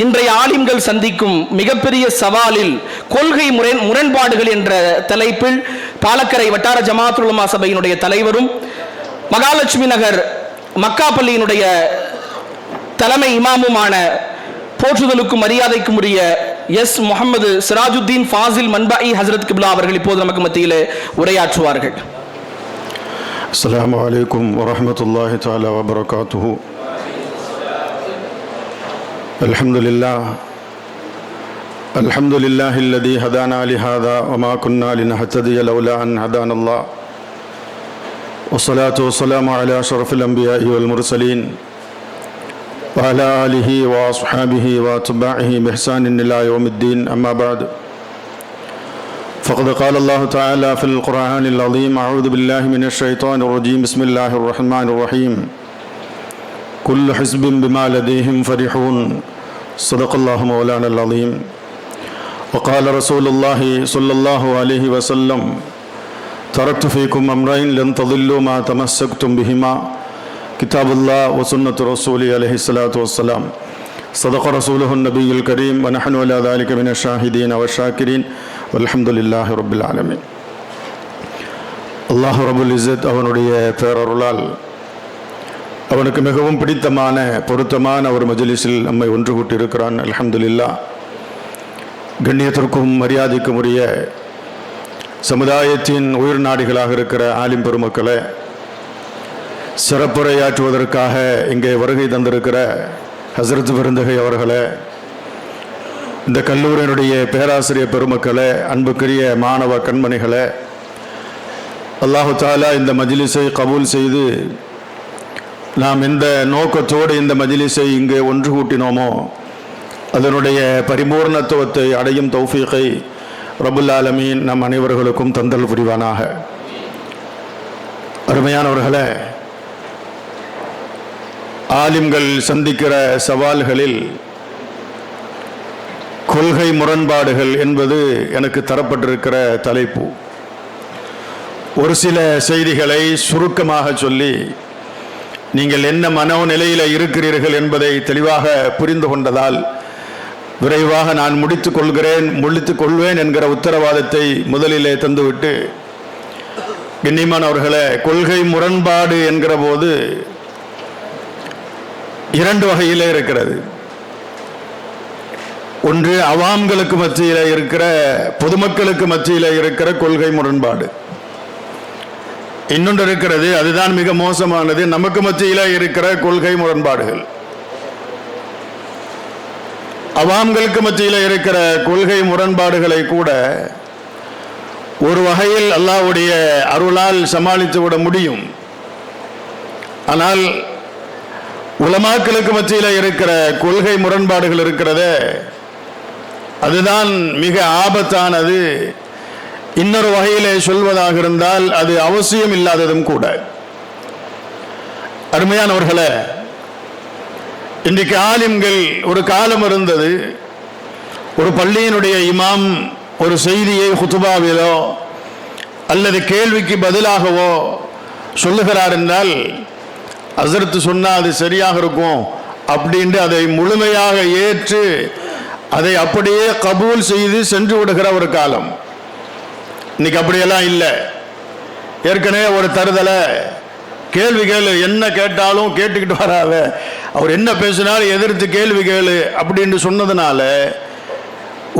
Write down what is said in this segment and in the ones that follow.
இன்றைய ஆலிம்கள் சந்திக்கும் மிகப்பெரிய சவாலில் கொள்கை முரண்பாடுகள் என்ற தலைப்பில் பாலக்கரை வட்டார ஜமாஅத்துல் உலமா சபையினுடைய தலைவரும் மகாலட்சுமி நகர் மக்கா பள்ளியினுடைய தலைமை இமாமுமான போற்றுதலுக்கும் மரியாதைக்கும் உரிய எஸ் முகமது சிராஜுத்தீன் ஃபாசில் மன்பாயி ஹசரத் கிப்லா அவர்கள் இப்போது நமக்கு மத்தியில் உரையாற்றுவார்கள். அஸ்ஸலாமு அலைக்கும் வரஹ்மத்துல்லாஹி தஆலா வ பரகாத்துஹு. அல்ஹம்துலில்லாஹி அல்லதி ஹதானா லிஹாதா வ மா குன்னா லினஹ்ததிய லௌலா அன் ஹதானல்லாஹ். வஸ்ஸலாத்து வஸ்ஸலாமு அலா அஷ்ரஃபில் அன்பியாஇ வல் முர்சலீன் வ அலா ஆலிஹி வ அஸ்ஹாபிஹி வ அத்பாஇஹி பிஹ்சானின் இலா யௌமிddin. அம்மா பஅத். فقد قال الله تعالى في القرآن العظيم: أعوذ بالله من الشيطان الرجيم. بسم الله الرحمن الرحيم. كل حزب بما لديهم فرحون. صدق الله مولانا العظيم. وقال رسول الله صلى الله عليه وسلم: تركت فيكم أمرين لن تضلوا ما تمسكتم بهما كتاب الله وسنة رسوله عليه الصلاة والسلام. صدق رسوله النبي الكريم ونحن على ذلك من الشاهدين والشاكرين والحمد لله رب العالمين. அல்லாஹ் ரப்புல் இஸ்ஸத் அவனுடைய பேரருளால் அவனுக்கு மிகவும் பிடித்தமான பொருத்தமான ஒரு மஜ்லிஸில் நம்மை ஒன்று கூட்டியிருக்கிறான். அல்ஹம்துலில்லாஹ். கண்ணியத்திற்கும் மரியாதைக்கும் உரிய சமுதாயத்தின் உயிர் நாடிகளாக இருக்கிற ஆலிம் பெருமக்களே, சிறப்புரையாற்றுவதற்காக இங்கே வருகை தந்திருக்கிற ஹசரத் விருந்தகை அவர்களே, இந்த கல்லூரியினுடைய பேராசிரியர் பெருமக்களே, அன்புக்குரிய மாணவ கண்மணிகளே, அல்லாஹு தாலா இந்த மஜ்லிஸை கபூல் செய்து நாம் எந்த நோக்கத்தோடு இந்த மஜ்லிஸை இங்கே ஒன்று கூட்டினோமோ அதனுடைய பரிபூர்ணத்துவத்தை அடையும் தௌஃபீகை ரப்புல் ஆலமீன் நம் அனைவர்களுக்கும் தந்தல் புரிவானாக. அருமையானவர்களே, ஆலிம்கள் சந்திக்கிற சவால்களில் கொள்கை முரண்பாடுகள் என்பது எனக்கு தரப்பட்டிருக்கிற தலைப்பு. ஒரு சில செய்திகளை சுருக்கமாக சொல்லி நீங்கள் என்ன மனோநிலையில் இருக்கிறீர்கள் என்பதை தெளிவாக புரிந்து கொண்டதால் விரைவாக நான் முடித்துக் கொள்வேன் என்கிற உத்தரவாதத்தை முதலிலே தந்துவிட்டு, கண்ணியமானவர்களே, கொள்கை முரண்பாடு என்கிற போது இரண்டு வகையிலே இருக்கிறது. ஒன்று அவாம்களுக்கு மத்தியில் இருக்கிற, பொதுமக்களுக்கு மத்தியில் இருக்கிற கொள்கை முரண்பாடு. இன்னொன்று இருக்கிறது, அதுதான் மிக மோசமானது, நமக்கு மத்தியில் இருக்கிற கொள்கை முரண்பாடுகள். அவாம்களுக்கு மத்தியில் இருக்கிற கொள்கை முரண்பாடுகளை கூட ஒரு வகையில் அல்லாஹ்வுடைய அருளால் சமாளித்து விட முடியும். ஆனால் உலமாக்களுக்கு மத்தியில் இருக்கிற கொள்கை முரண்பாடுகள் இருக்கிறதே, அதுதான் மிக ஆபத்தானது. இன்னொரு வகையிலே சொல்வதாக இருந்தால் அது அவசியம் இல்லாததும் கூட. அருமையானவர்களே, இன்றைக்கு ஆலிம்கள், ஒரு காலம் இருந்தது, ஒரு பள்ளியினுடைய இமாம் ஒரு செய்தியை ஹுதுபாவிலோ அல்லது கேள்விக்கு பதிலாகவோ சொல்லுகிறார் என்றால், ஹஸ்ரத் சொன்னால் அது சரியாக இருக்கும் அப்படின்ட்டு அதை முழுமையாக ஏற்று அதை அப்படியே கபூல் செய்து சென்று விடுகிற ஒரு காலம். இன்னைக்கு அப்படியெல்லாம் இல்லை. ஏற்கனவே ஒரு தருதலை, கேள்வி கேளு, என்ன கேட்டாலும் கேட்டுக்கிட்டு வராத, அவர் என்ன பேசினாலும் எதிர்த்து கேள்வி கேளு அப்படின்னு சொன்னதுனால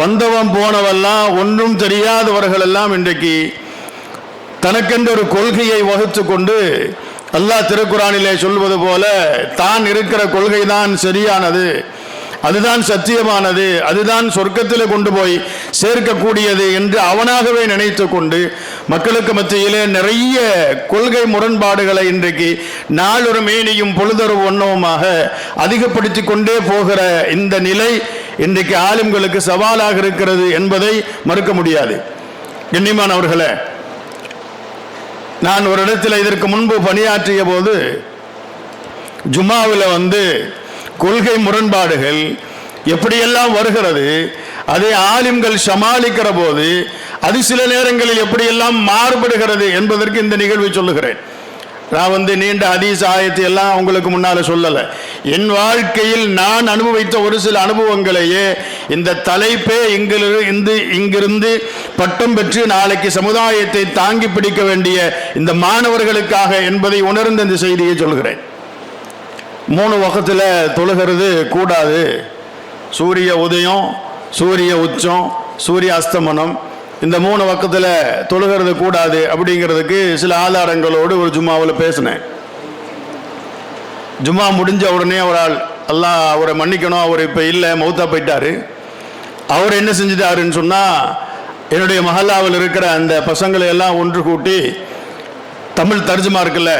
வந்தவன் போனவெல்லாம் ஒன்றும் தெரியாதவர்கள் எல்லாம் இன்றைக்கு தனக்கென்ற ஒரு கொள்கையை வகுத்து கொண்டு, அல்லாஹ் திருக்குரானிலே சொல்வது போல, தான் இருக்கிற கொள்கை தான் சரியானது, அதுதான் சத்தியமானது, அதுதான் சொர்க்கத்தில் கொண்டு போய் சேர்க்கக்கூடியது என்று அவனாகவே நினைத்து கொண்டு மக்களுக்கு மத்தியிலே நிறைய கொள்கை முரண்பாடுகளை இன்றைக்கு நாளொரு மேனியும் பொழுதொரு ஒன்றுமாக அதிகப்படுத்தி கொண்டே போகிற இந்த நிலை இன்றைக்கு ஆலிம்களுக்கு சவாலாக இருக்கிறது என்பதை மறுக்க முடியாது. கண்ணியமானவர்களே, நான் ஒரு இடத்துல இதற்கு முன்பு பணியாற்றிய போது ஜும்மாவில் கொள்கை முரண்பாடுகள் எப்படியெல்லாம் வருகிறது, அதை ஆலிம்கள் சமாளிக்கிற போது அது சில நேரங்களில் எப்படியெல்லாம் மாறுபடுகிறது என்பதற்கு இந்த நிகழ்வை சொல்லுகிறேன். நான் நீண்ட ஹதீஸ் ஆயத்தை எல்லாம் உங்களுக்கு முன்னால சொல்லலை. என் வாழ்க்கையில் நான் அனுபவித்த ஒரு சில அனுபவங்களையே இந்த தலைப்பே இங்கிருந்து பட்டம் பெற்று நாளைக்கு சமுதாயத்தை தாங்கி பிடிக்க வேண்டிய இந்த மாணவர்களுக்காக என்பதை உணர்ந்த இந்த செய்தியை சொல்கிறேன். 3 வகத்தில் தொழுகிறது கூடாது. சூரிய உதயம், சூரிய உச்சம், சூரிய அஸ்தமனம், இந்த 3 வக்கத்தில் தொழுகிறது கூடாது அப்படிங்கிறதுக்கு சில ஆதாரங்களோடு ஒரு ஜும்மாவில் பேசினேன். ஜும்மா முடிஞ்ச உடனே ஒரு ஆள், அல்லாஹ் அவரை மன்னிக்கணும், அவர் இப்போ இல்லை, மௌத்தா போயிட்டார். அவர் என்ன செஞ்சிட்டாருன்னு சொன்னால், என்னுடைய மஹல்லாவில் இருக்கிற அந்த பசங்களை எல்லாம் ஒன்று கூட்டி தமிழ் தர்ஜுமா இருக்குல்ல,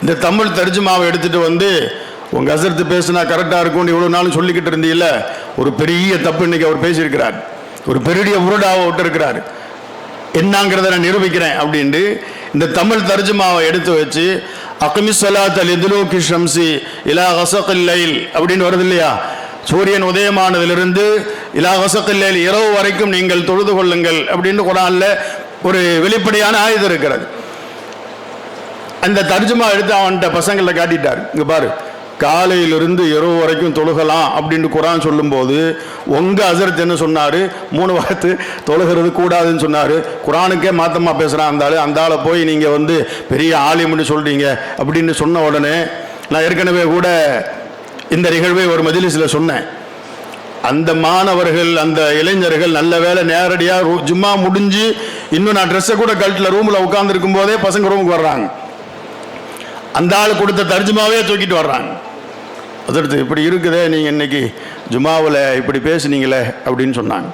இந்த தமிழ் தர்ஜுமாவை எடுத்துகிட்டு உங்கள் ஹஸரத்து பேசுனா கரெக்டாக இருக்கும்னு இவ்வளோ நாளும் சொல்லிக்கிட்டு இருந்தீல்ல, ஒரு பெரிய தப்பு இன்னைக்கு அவர் பேசியிருக்கிறார், ஒரு பெரிய உருடாவை விட்டுருக்கிறார், என்னங்கிறத நான் நிரூபிக்கிறேன் அப்படின்ட்டு இந்த தமிழ் தர்ஜுமாவை எடுத்து வச்சு அக்மிஸ்ஸலாத்த லிதுலூகி ஷம்ஸி இலா கஸகில் லைல் அப்படின்னு வருது இல்லையா, சூரியன் உதயமானதிலிருந்து இலா கஸகில் லைல், இரவு வரைக்கும் நீங்கள் தொழுது கொள்ளுங்கள் அப்படின்னு குர்ஆன்ல ஒரு வெளிப்படையான ஆயத்து இருக்கிறது. அந்த தர்ஜுமா எடுத்து அவன்கிட்ட பசங்களை காட்டிட்டார். இங்கே பாரு, காலையிலிருந்து இரவு வரைக்கும் தொழுகலாம் அப்படின்னு குர்ஆன் சொல்லும்போது உங்கள் ஹஸரத் என்ன சொன்னார், 3 வகத்து தொழுகிறது கூடாதுன்னு சொன்னார். குர்ஆனுக்கே மாத்தமாக பேசுகிறான் அந்த ஆளை போய் நீங்கள் பெரிய ஆலிம்னு சொல்கிறீங்க அப்படின்னு சொன்ன உடனே, நான் ஏற்கனவே கூட இந்த நிகழ்வை ஒரு மஜ்லிஸில் சொன்னேன். அந்த மாணவர்கள், அந்த இளைஞர்கள் நல்ல வேலை நேரடியாக ஜும்மா முடிஞ்சு இன்னும் நான் ட்ரெஸ்ஸை கூட கழட்டில் ரூமில் உட்காந்துருக்கும் போதே பசங்க ரூமுக்கு வர்றாங்க. அந்த ஆள் கொடுத்த தர்ஜுமாவே தூக்கிட்டு வர்றாங்க. அதற்கு இப்படி இருக்குதே, நீங்கள் இன்னைக்கு ஜும்மாவில் இப்படி பேசுனீங்களே அப்படின்னு சொன்னாங்க.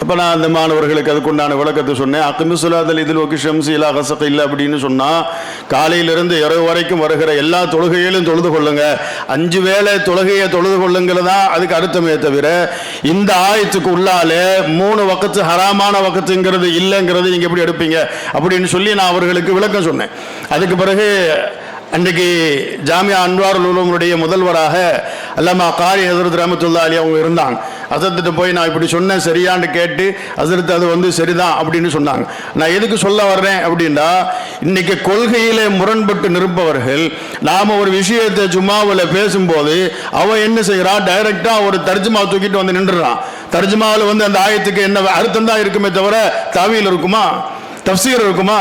அப்போ நான் அந்த மாணவர்களுக்கு அதுக்குண்டான விளக்கத்தை சொன்னேன். அக்மிஸ்ஸலாத்த லிதுலூகி ஷம்ஸி இலா கஸகில் லைல் அப்படின்னு சொன்னால், காலையிலிருந்து இரவு வரைக்கும் வருகிற எல்லா தொழுகையிலும் தொழுது கொள்ளுங்க, 5 வேளை தொழுகையை தொழுது கொள்ளுங்கிறது தான் அதுக்கு அர்த்தமே தவிர, இந்த ஆயத்துக்கு உள்ளாலே 3 வக்கத்து ஹராமான வக்கத்துங்கிறது இல்லைங்கிறது நீங்கள் எப்படி எடுப்பீங்க அப்படின்னு சொல்லி நான் அவர்களுக்கு விளக்கம் சொன்னேன். அதுக்கு பிறகு அன்றைக்கு ஜாமியா அன்வாருல் உலூமுடைய முதல்வராக அல்லாமா காரி ஹஸரத் ரஹ்மத்துல்லாஹி அலைஹி அவங்க இருந்தாங்க. ஹஸரத்திட்ட போய் நான் இப்படி சொன்னேன் சரியான்னு கேட்டு ஹஸரத் அது சரிதான் அப்படின்னு சொன்னாங்க. நான் எதுக்கு சொல்ல வர்றேன் அப்படின்னா, இன்னைக்கு கொள்கையிலே முரண்பட்டு நிற்பவர்கள், நாம் ஒரு விஷயத்தை ஜும்மாவில் பேசும்போது அவன் என்ன செய்கிறான், டைரக்டாக ஒரு தர்ஜுமா தூக்கிட்டு நின்றுறான். தர்ஜுமாவில் அந்த ஆயத்துக்கு என்ன அர்த்தம் தான் இருக்குமே தவிர தாவீல் இருக்குமா, தஃப்சீர் இருக்குமா?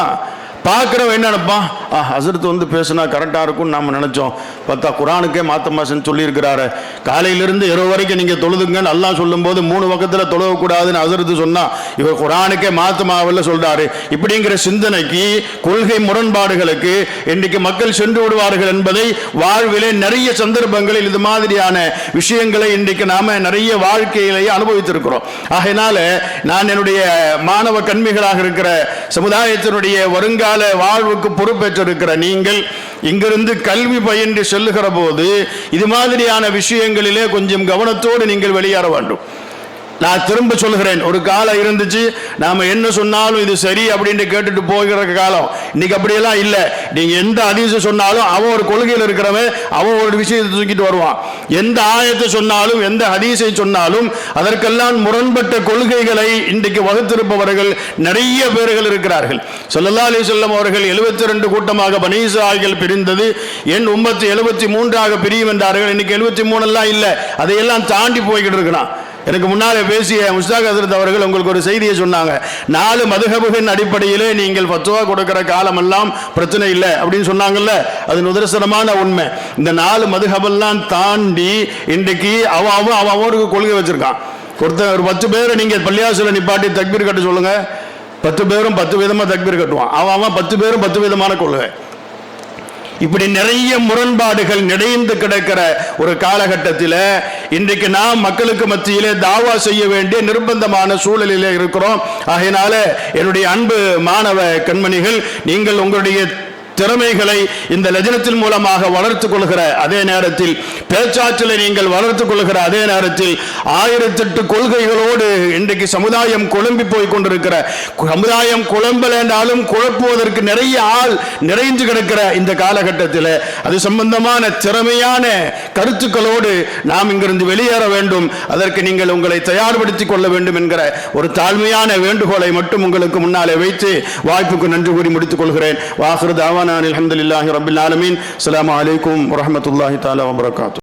பார்க்குறவன் என்ன நினைப்பான், ஹஸரத் பேசுனா கரெக்டாக இருக்கும்னு நாம் நினச்சோம், பார்த்தா குர்ஆனுக்கே மாத்தமாசன்னு சொல்லியிருக்கிறாரு. காலையிலிருந்து இரவு வரைக்கும் நீங்கள் தொழுதுங்கன்னு அல்லாஹ் சொல்லும்போது 3 வக்கத்தில் தொழுகக்கூடாதுன்னு ஹஸரத் சொன்னால் இவர் குர்ஆனுக்கே மாத்தமாவில் சொல்கிறாரு. இப்படிங்கிற சிந்தனைக்கு, கொள்கை முரண்பாடுகளுக்கு இன்றைக்கு மக்கள் சென்று விடுவார்கள் என்பதை வாழ்விலே நிறைய சந்தர்ப்பங்களில் இது மாதிரியான விஷயங்களை இன்றைக்கு நாம் நிறைய வாழ்க்கையிலேயே அனுபவித்திருக்கிறோம். ஆகையினால நான் என்னுடைய மாணவ கண்மிகளாக இருக்கிற சமுதாயத்தினுடைய வருங்கால வாழ்வுக்கு பொறுப்பேற்றிருக்கிற நீங்கள் இங்கிருந்து கல்வி பயின்று செல்லுகிற போது இது மாதிரியான விஷயங்களிலே கொஞ்சம் கவனத்தோடு நீங்கள் வெளியேற வேண்டும். நான் திரும்ப சொல்கிறேன், ஒரு காலம் இருந்துச்சு நாம என்ன சொன்னாலும் இது சரி அப்படின்னு கேட்டுட்டு போகிற காலம். இன்னைக்கு அப்படியெல்லாம் இல்லை. நீங்க எந்த ஹதீஸை சொன்னாலும் அவன் ஒரு கொள்கையில் இருக்கிறவன், அவன் ஒரு விஷயத்தை தூக்கிட்டு வருவான். எந்த ஆயத்தை சொன்னாலும் எந்த ஹதீஸை சொன்னாலும் அதற்கெல்லாம் முரண்பட்ட கொள்கைகளை இன்றைக்கு வகுத்திருப்பவர்கள் நிறைய பேர்கள் இருக்கிறார்கள். ஸல்லல்லாஹு அலைஹி வஸல்லம் அவர்கள் 72 கூட்டமாக பனீ இஸ்ராயீல் பிரிந்தது, என் உம்மத்து 73ஆக பிரியும் என்றார்கள். இன்னைக்கு 73 எல்லாம் இல்லை, அதையெல்லாம் தாண்டி போய்கிட்டு இருக்கிறான். எனக்கு முன்னாலே பேசிய முஸ்தாக் ஹஸரத் அவர்கள் உங்களுக்கு ஒரு செய்தியை சொன்னாங்க. 4 மதுஹபின் அடிப்படையிலே நீங்கள் ஃபத்வா கொடுக்கிற காலமெல்லாம் பிரச்சனை இல்லை அப்படின்னு சொன்னாங்கல்ல, அது நிதர்சனமான உண்மை. இந்த 4 மதுஹபெல்லாம் தாண்டி இன்றைக்கு அவனுக்கு கொள்கை வச்சிருக்கான். ஒரு 10 பேரை நீங்கள் பள்ளியாசில நிப்பாட்டி தக்பீர் கட்ட சொல்லுங்க, 10 பேரும் 10 விதமாக தக்பீர் கட்டுவான். அவன் 10 பேரும் 10 விதமான கொள்கை. இப்படி நிறைய முரண்பாடுகள் நிறைந்து கிடக்கிற ஒரு காலகட்டத்தில் இன்றைக்கு நாம் மக்களுக்கு மத்தியிலே தாவா செய்ய வேண்டிய நிர்பந்தமான சூழலிலே இருக்கிறோம். ஆகையினால என்னுடைய அன்பு மாணவ கண்மணிகள், நீங்கள் உங்களுடைய திறமைகளை இந்த லஜனத்தின் மூலமாக வளர்த்துக் கொள்கிற அதே நேரத்தில் பேச்சாற்றலை நீங்கள் வளர்த்துக் கொள்கிற அதே நேரத்தில் 1008 கொள்கைகளோடு இன்றைக்கு சமுதாயம் குழம்பி போய் கொண்டிருக்கிற, சமுதாயம் குழம்பல் என்றாலும் குழப்புவதற்கு நிறைய ஆள் நிறைந்து கிடக்கிற இந்த காலகட்டத்தில் அது சம்பந்தமான திறமையான கருத்துக்களோடு நாம் இங்கிருந்து வெளியேற வேண்டும். அதற்கு நீங்கள் உங்களை தயார்படுத்திக் கொள்ள வேண்டும் என்கிற ஒரு தாழ்மையான வேண்டுகோளை மட்டும் உங்களுக்கு முன்னாலே வைத்து வாய்ப்புக்கு நன்றி கூறி முடித்துக் கொள்கிறேன். வாஹிரு தாவானா அல்ஹம்துலில்லாஹி ரப்பில் ஆலமீன். அஸ்ஸலாமு அலைக்கும் வரஹ்மத்துல்லாஹி தஆலா வபரகாத்துஹு.